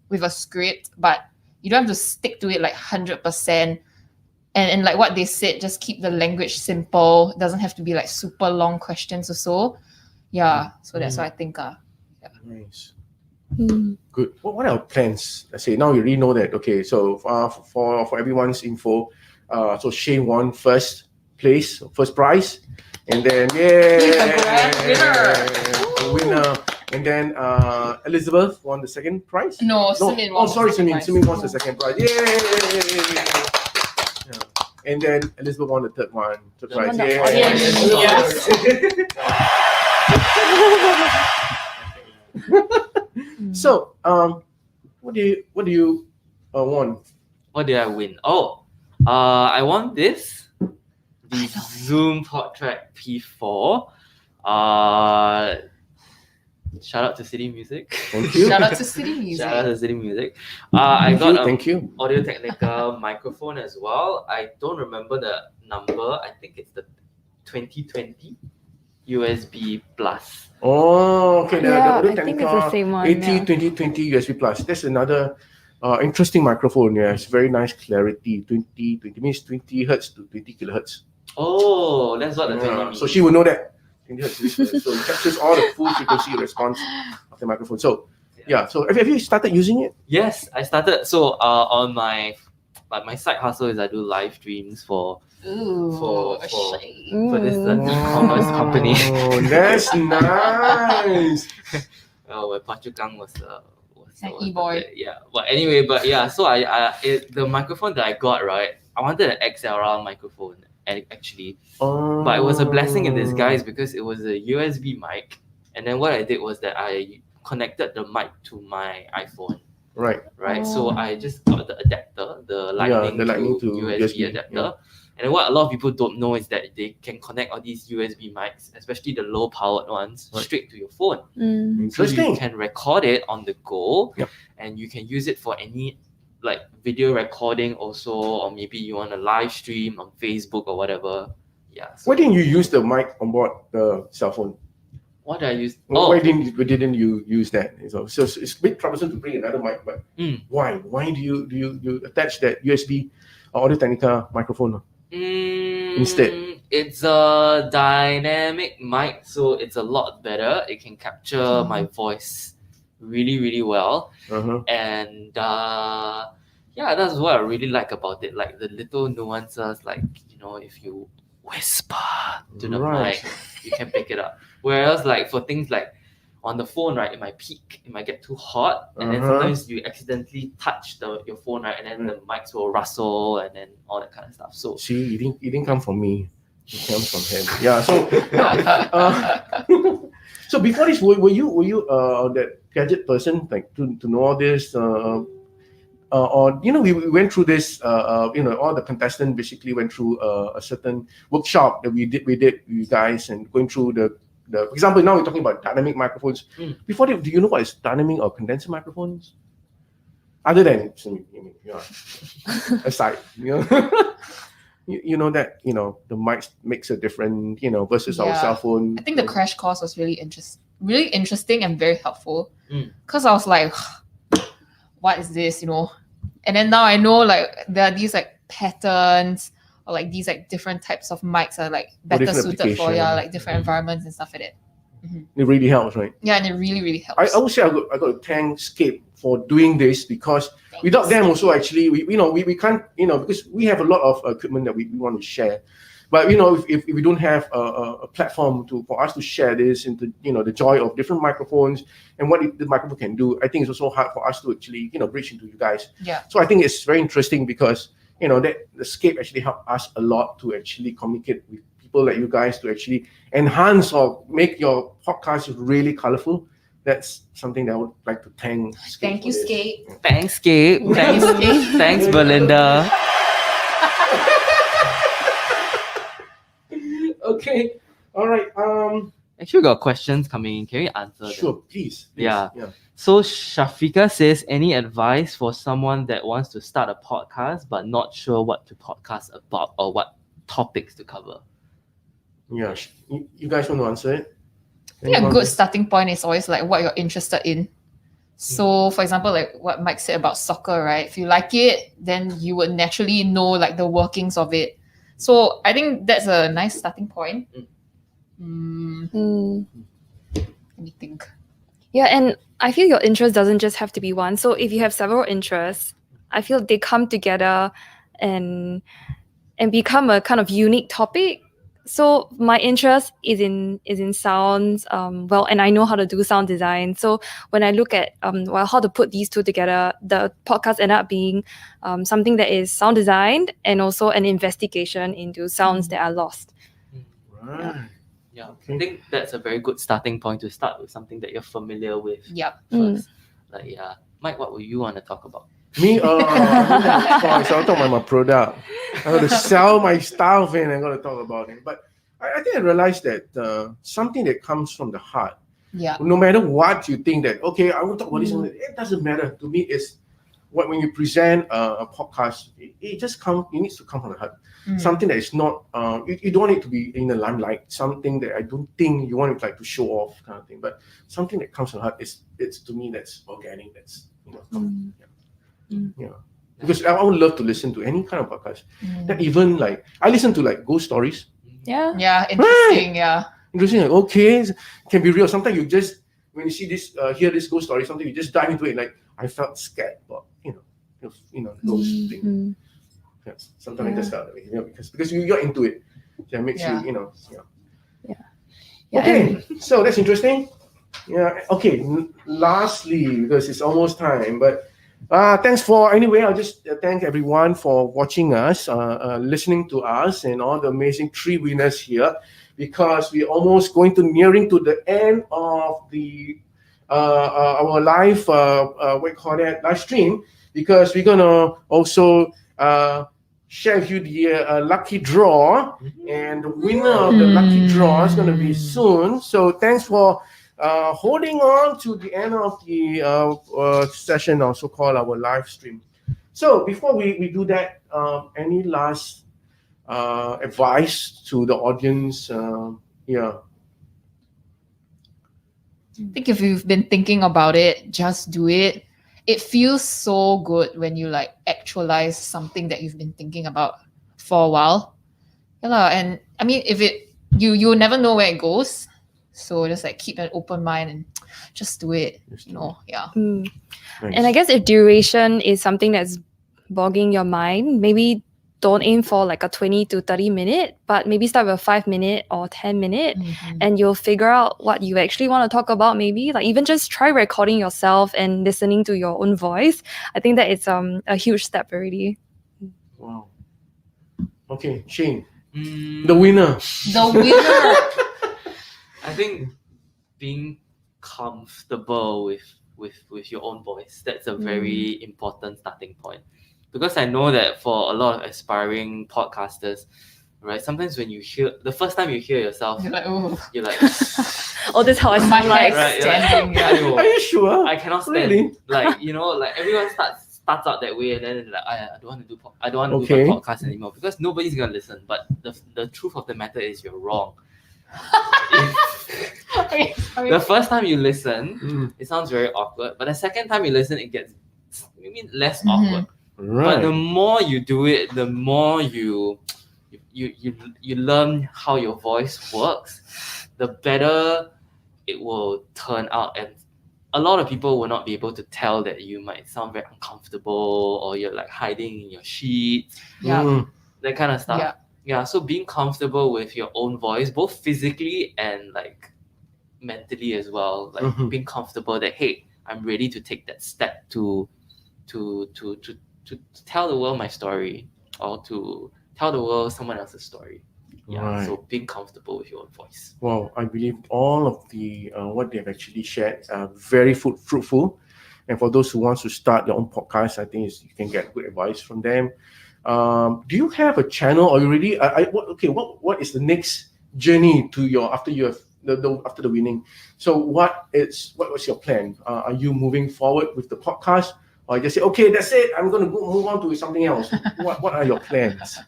with a script, but you don't have to stick to it like 100%. And like what they said, just keep the language simple. It doesn't have to be like super long questions or so. Yeah. So that's what I think. Nice. Good. What are our plans? Let's say now we already know that. Okay, so for everyone's info, so Shane won first prize, and then winner. And then Elizabeth won the second prize. No, Simin won. Oh, sorry, Simin. prize. Simin won the second prize. Yay! Yeah. And then Elizabeth won the third prize. Yes. So, what do you want? What did I win? Oh, I won the Zoom PodTrack P4. Shout out to City Music. Thank you. Shout out to City Music. Shout out to City Music. I got Thank you. Audio Technica microphone as well. I don't remember the number. I think it's the 2020 USB Plus. Oh, okay. Yeah, The I think it's the same one. 2020 USB Plus. That's another interesting microphone. Yeah, it's very nice clarity. 20 means 20 hertz to 20 kilohertz. Oh, that's what the 20 means. So she will know that. 20 hertz. So it captures all the full frequency response of the microphone. So yeah. So have you started using it? Yes, I started. So on my side hustle is I do live streams for this e-commerce company. Oh, that's nice. Where Pachukang was An e-boy. yeah. But anyway, so the microphone that I got, right, I wanted an XLR microphone actually, but it was a blessing in disguise because it was a USB mic, and then what I did was that I connected the mic to my iPhone. Right. So I just got the adapter, the lightning to USB adapter. Yeah. And then what a lot of people don't know is that they can connect all these USB mics, especially the low powered ones, straight to your phone. So you can record it on the go, and you can use it for any like video recording also, or maybe you want to live stream on Facebook or whatever. Yeah. So Why didn't you use the mic on board the cell phone? what did I use? Why didn't you use that? So it's a bit troublesome to bring another mic, but why? Why do you attach that USB Audio Technica microphone instead? It's a dynamic mic, so it's a lot better. It can capture my voice really, really well. And that's what I really like about it. Like the little nuances, like, if you whisper to the mic, you can pick it up. Whereas like for things like on the phone, right, it might peak, it might get too hot, and then sometimes you accidentally touch your phone, right, and then the mics will rustle and then all that kind of stuff. So see, it didn't come from me. It comes from him. Yeah. So so before this, were you that gadget person, like to know all this? Or we went through this. All the contestants basically went through a certain workshop that we did with you guys, and going through the for example, now we're talking about dynamic microphones. Before that, do you know what is dynamic or condenser microphones? Other than aside, you know that the mic makes a different versus our cell phone. I think the crash course was really interesting and very helpful. Because I was like, what is this? And then now I know like there are these like patterns or like these like different types of mics are like better suited for like different environments and stuff like that. It really helps, right? Yeah, and it really, really helps. I would say I got to thank SCAPE for doing this, because without them also actually we can't because we have a lot of equipment that we want to share. But if we don't have a platform for us to share this into the joy of different microphones and what the microphone can do, I think it's also hard for us to actually bridge into you guys. Yeah. So I think it's very interesting because that the SCAPE actually helped us a lot to actually communicate with people like you guys to actually enhance or make your podcast really colorful. That's something that I would like to thank SCAPE. Thank you, SCAPE. Thanks, SCAPE. Thanks, SCAPE. Thanks, Belinda. Okay. All right. Actually, we got questions coming in. Can we answer them? Sure, please. Yeah. Yeah. So Shafika says, any advice for someone that wants to start a podcast but not sure what to podcast about or what topics to cover? Yeah. You guys want to answer it? I think a Anyone? good starting point is always like what you're interested in. So, for example, like what Mike said about soccer, right? If you like it, then you would naturally know like the workings of it. So, I think that's a nice starting point. Mm. Let me think. Yeah, and I feel your interest doesn't just have to be one. So if you have several interests, I feel they come together and become a kind of unique topic. So my interest is in sounds, and I know how to do sound design. So when I look at how to put these two together, the podcast ended up being something that is sound designed and also an investigation into sounds that are lost. Right. Yeah, Okay. I think that's a very good starting point to start with something that you're familiar with Yep. first. Like, yeah. Mike, what would you want to talk about? Me, I don't have a choice. I'll talk about my product. I got to sell my stuff and I got to talk about it. But I think I realized that something that comes from the heart, Yeah. no matter what you think that, okay, I will talk about this, it doesn't matter. To me, it's when you present a podcast, it just comes, it needs to come from the heart. Something that is not, you don't want it to be in the limelight, something that I don't think you want it like to show off kind of thing, but something that comes from the heart, it's to me, that's organic, that's, because I would love to listen to any kind of podcast. That even like, I listen to like ghost stories. Yeah. Yeah, interesting. Yeah. Interesting, like, okay, it can be real. Sometimes you just, when you see this, hear this ghost story, something you just dive into it. Like I felt scared, but those things. Yeah, sometimes I just felt that way, because you're into it. That makes you, Okay, so that's interesting. Yeah. Okay. Lastly, because it's almost time, but thanks for anyway. I'll just thank everyone for watching us, listening to us, and all the amazing 3 winners here, because we're almost going to nearing to the end of the our live live stream, because we're gonna also share with you the lucky draw, and the winner of the lucky draw is gonna be soon. So thanks for holding on to the end of the session, also called our live stream. So before we do that, any last advice to the audience? I think if you've been thinking about it, just do it. It feels so good when you like actualize something that you've been thinking about for a while. And I mean, if you'll never know where it goes. So just like keep an open mind and just do it. Yeah. Nice. And I guess if duration is something that's bogging your mind, maybe don't aim for like a 20 to 30 minute, but maybe start with a 5 minute or 10 minute, and you'll figure out what you actually want to talk about. Maybe like even just try recording yourself and listening to your own voice. I think that it's a huge step already. Wow. Okay, Shane, the winner. The winner. I think being comfortable with your own voice, that's a very important starting point. Because I know that for a lot of aspiring podcasters, right, sometimes when you hear, the first time you hear yourself, You're like, oh, Oh, this is how I my sound like. hair's standing. Yeah. Are you sure? I cannot stand Really? like like everyone starts out that way, and then like I don't want to do Okay. my podcast anymore, because nobody's gonna listen. But the truth of the matter is you're wrong. The first time you listen, it sounds very awkward, but the second time you listen, it gets maybe less awkward. Right. But the more you do it, the more you learn how your voice works, the better it will turn out. And a lot of people will not be able to tell that you might sound very uncomfortable, or you're like hiding in your sheets, that kind of stuff. Yeah, so being comfortable with your own voice, both physically and like mentally as well, like being comfortable that, hey, I'm ready to take that step to tell the world my story, or to tell the world someone else's story. Yeah, Right. so being comfortable with your own voice. Well, I believe all of the what they've actually shared are very fruitful. And for those who want to start their own podcast, I think you can get good advice from them. Do you have a channel already? What is the next journey to after you have after the winning. So what was your plan? Are you moving forward with the podcast, or you just say, okay, that's it, I'm going to move on to something else? What are your plans?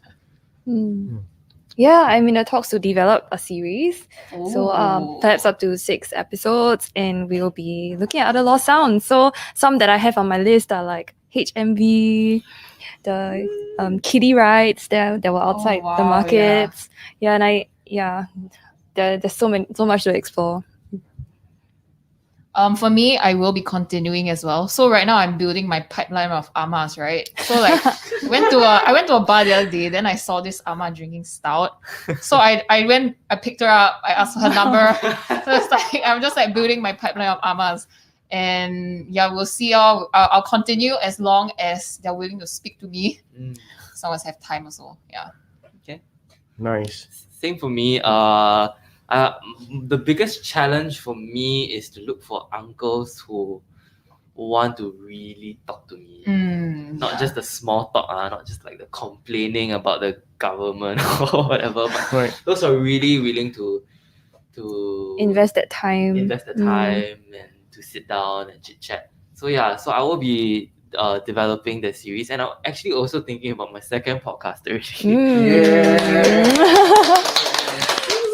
Yeah, I'm in the talks to develop a series. So perhaps up to 6 episodes, and we'll be looking at other lost sounds. So some that I have on my list are like HMV, the kiddie rides that were outside the markets. There's so much to explore. For me, I will be continuing as well. So right now I'm building my pipeline of amas, right? So like I went to a bar the other day, then I saw this ama drinking stout. So I picked her up, I asked her number. So it's like I'm just like building my pipeline of amas. And yeah, we'll see. I'll continue as long as they're willing to speak to me. As long as I have time also. Yeah. Okay. Nice. Same for me. The biggest challenge for me is to look for uncles who want to really talk to me. Not just the small talk, not just like the complaining about the government or whatever, but those are really willing to invest that time and to sit down and chit chat. So I will be developing the series, and I'm actually also thinking about my second podcast already.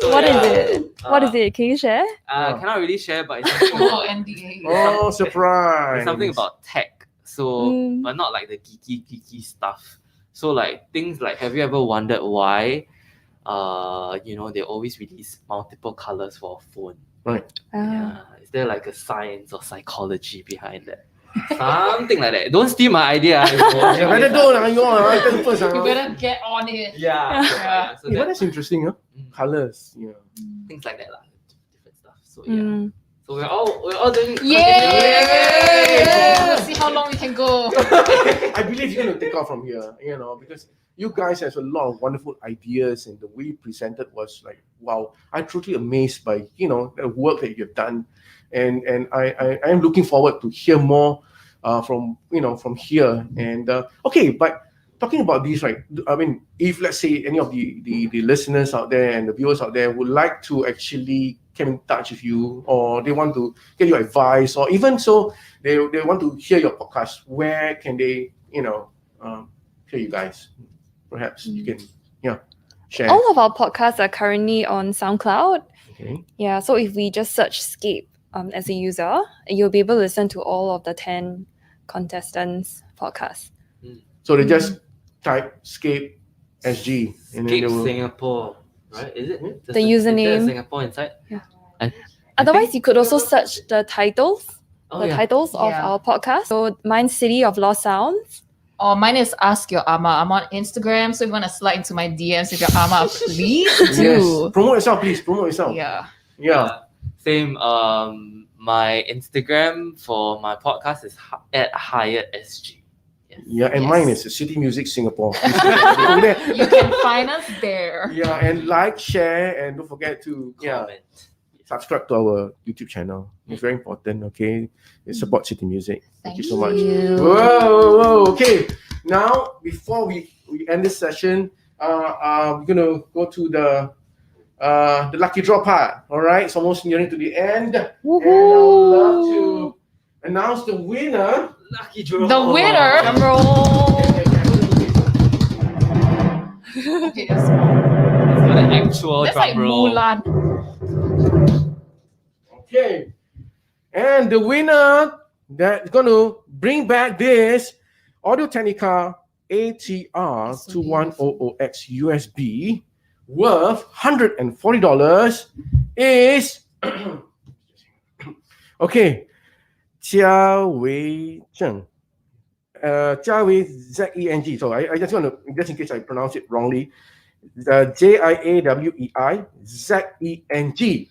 So, What is it? What is it? Can you share? Cannot really share, but it's something about, NDA. Oh, surprise! it's something about tech. So, but not like the geeky stuff. So like things like, have you ever wondered why, they always release multiple colors for a phone? Right. Yeah. Is there like a science or psychology behind that? Something like that. Don't steal my idea. Better don't. You better get on it. Yeah. So That's interesting, huh? Colors. Yeah. Things like that, different stuff. So so we're all doing. Yeah. See how long we can go. I believe you're going to take off from here, because you guys have a lot of wonderful ideas, and the way you presented was like, wow, I'm totally amazed by, the work that you've done. And I am looking forward to hear more from here. And okay, but talking about these, right? I mean, if let's say any of the listeners out there and the viewers out there would like to actually get in touch with you, or they want to get your advice, or even so they want to hear your podcast, where can they hear you guys? Perhaps you can share. All of our podcasts are currently on SoundCloud. Okay. Yeah, so if we just search SCAPE as a user, you'll be able to listen to all of the 10 contestants' podcasts. So they just type SCAPE SG and Escape then they will... Singapore, right? Is it? The username. Is there Singapore inside? Yeah. I Otherwise, think- you could also search the titles. Titles of Yeah. our podcast. So mine's City of Lost Sounds. Oh, mine is Ask Your Ama. I'm on Instagram, so if you want to slide into my DMs with your Ama, please do. Yes. Promote yourself, please. Promote yourself. Yeah. Same. My Instagram for my podcast is at Hyatt SG. Yes. Yeah, and Yes. mine is City Music Singapore. You can find us there. Yeah, and like, share, and don't forget to Comment. subscribe to our YouTube channel. It's very important, okay? It supports City Music. Thank you so much. you. Whoa, okay. Now, before we end this session, we're gonna go to the lucky draw part. All right, it's almost nearing to the end. Woohoo! And I would love to announce the winner. Lucky draw. The winner. Drum roll. Okay, that's An actual like drum roll. Mulan. Okay, and the winner that's going to bring back this Audio Technica ATR 2100X USB worth $140 is okay, Jia Wei Zheng. Jia Wei Zeng. So I just want to, just in case I pronounce it wrongly, JIAWEI ZENG.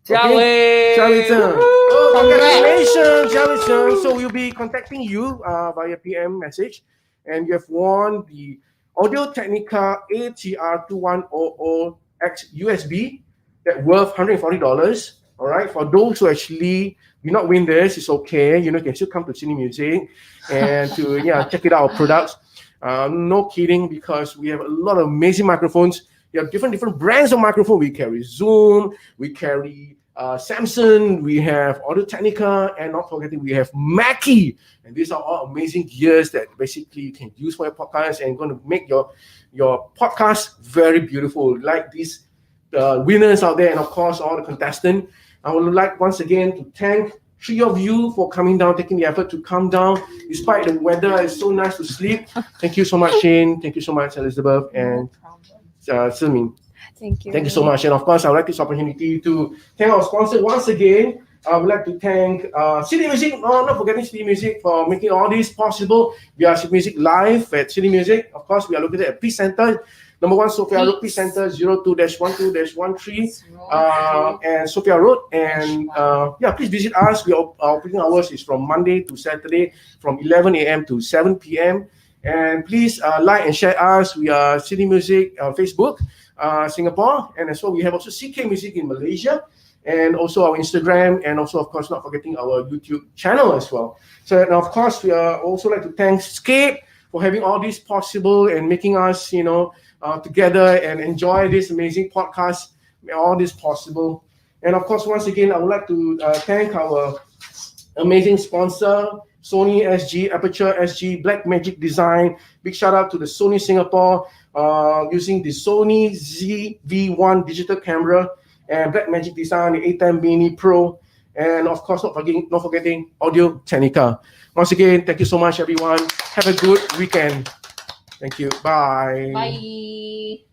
Jia Wei. Jia Wei Zheng. Oh, congratulations, Jia Wei Zheng. So we'll be contacting you via PM message, and you have won the Audio Technica ATR 2100X USB that worth $140. All right, for those who actually do not win this, it's okay. You can still come to Cine Music and to check it out, our products. No kidding, because we have a lot of amazing microphones. We have different brands of microphone. We carry Zoom, we carry Samsung, we have Audio Technica, and not forgetting we have Mackie. And these are all amazing gears that basically you can use for your podcast and going to make your podcast very beautiful. Like these winners out there, and of course all the contestants. I would like once again to thank 3 of you for coming down, taking the effort to come down, despite the weather. It's so nice to sleep. Thank you so much, Shane. Thank you so much, Elizabeth and Silmin. Thank you. Thank you so much. And of course, I would like this opportunity to thank our sponsor once again. I would like to thank City Music, not forgetting City Music for making all this possible. We are City Music live at City Music. Of course, we are located at Peace Center. Number 1 Sophia Road, Peace Center, 02-12-13, and Sophia Road. And please visit us. Our operating hours is from Monday to Saturday from 11 a.m. to 7 p.m. And please like and share us. We are City Music Facebook, Singapore. And as well, we have also CK Music in Malaysia. And also our Instagram, and also, of course, not forgetting our YouTube channel as well. So, and of course, we also like to thank SCAPE for having all this possible and making us, together and enjoy this amazing podcast, all this possible. And of course, once again, I would like to thank our amazing sponsor, Sony SG, Aperture SG, Blackmagic Design. Big shout out to the Sony Singapore using the Sony ZV-1 digital camera and Blackmagic Design, the A10 Mini Pro. And of course, not forgetting Audio Technica. Once again, thank you so much, everyone. Have a good weekend. Thank you. Bye. Bye.